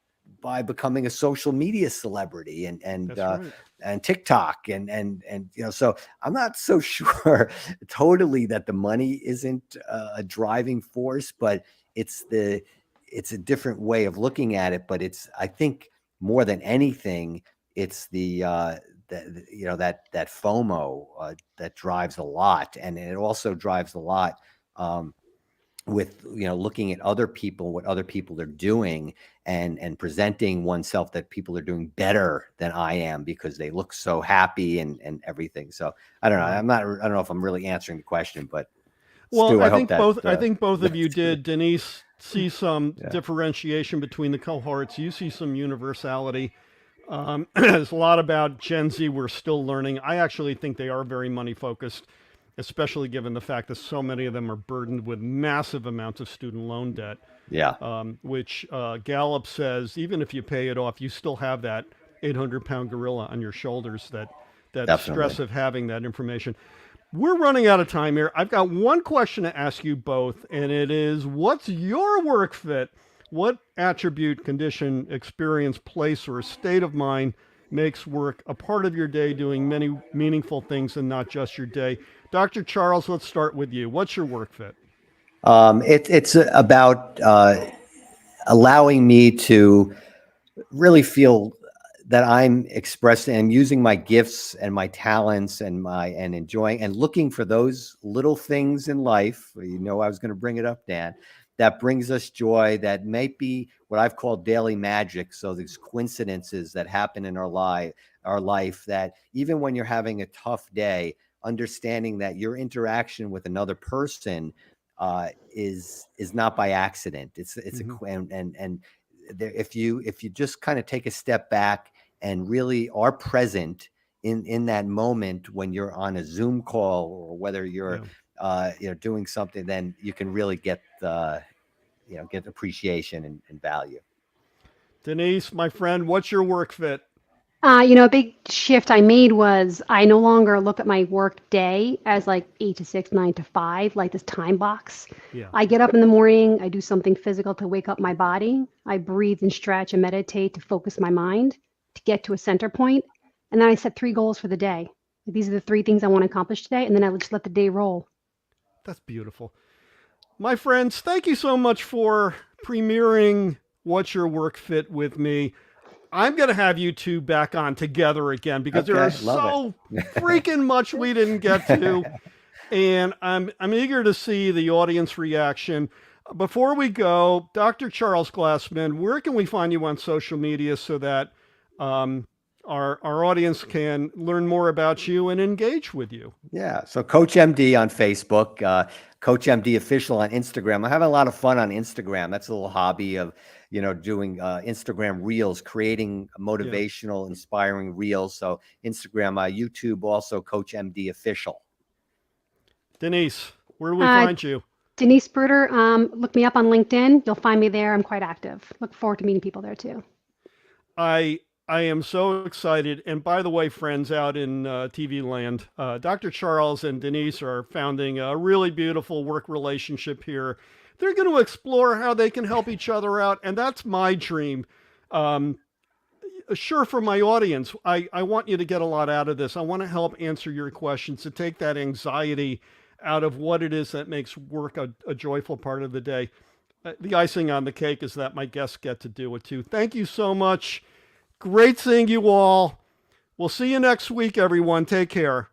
by becoming a social media celebrity and TikTok and so I'm not so sure totally that the money isn't a driving force, but it's a different way of looking at it. But I think more than anything, it's that FOMO that drives a lot, and it also drives a lot with looking at other people, what other people are doing, and presenting oneself that people are doing better than I am because they look so happy and everything. So I don't know. I don't know if I'm really answering the question, but well, Stu, I think both of you did. good. Denise sees some differentiation between the cohorts. You see some universality. There's a lot about Gen Z we're still learning. I actually think they are very money focused, especially given the fact that so many of them are burdened with massive amounts of student loan debt. Yeah. Which Gallup says, even if you pay it off, you still have that 800-pound gorilla on your shoulders, that Definitely. stress of having that information. We're running out of time here. I've got one question to ask you both, and it is, what's your work fit? What attribute, condition, experience, place, or state of mind makes work a part of your day, doing many meaningful things and not just your day? Dr. Charles, let's start with you. What's your work fit? It's about allowing me to really feel that I'm expressing and using my gifts and my talents and enjoying and looking for those little things in life. I was going to bring it up, Dan, that brings us joy, that might be what I've called daily magic. So these coincidences that happen in our life, that even when you're having a tough day, understanding that your interaction with another person is not by accident. It's if you just kind of take a step back and really are present in that moment when you're on a Zoom call, or whether you're doing something, then you can really get appreciation and value. Denise, my friend, what's your work fit? A big shift I made was I no longer look at my work day as like 8 to 6, 9 to 5, like this time box. Yeah. I get up in the morning, I do something physical to wake up my body. I breathe and stretch and meditate to focus my mind, to get to a center point. And then I set 3 goals for the day. These are the 3 things I want to accomplish today. And then I just let the day roll. That's beautiful. My friends, thank you so much for premiering What's Your Work Fit with me. I'm going to have you two back on together again, because there is so freaking much we didn't get to. And I'm eager to see the audience reaction. Before we go, Dr. Charles Glassman, where can we find you on social media so that our audience can learn more about you and engage with you? Yeah. So Coach MD on Facebook, Coach MD official on Instagram. I'm having a lot of fun on Instagram. That's a little hobby of, doing Instagram reels, creating motivational, inspiring reels. So Instagram, YouTube, also Coach MD official. Denise, where do we find you? Denise Brouder, look me up on LinkedIn. You'll find me there. I'm quite active. Look forward to meeting people there too. I am so excited. And by the way, friends out in TV land, Dr. Charles and Denise are founding a really beautiful work relationship here. They're going to explore how they can help each other out. And that's my dream. Sure, for my audience, I want you to get a lot out of this. I want to help answer your questions, to take that anxiety out of what it is that makes work a joyful part of the day. The icing on the cake is that my guests get to do it too. Thank you so much. Great seeing you all. We'll see you next week, everyone. Take care.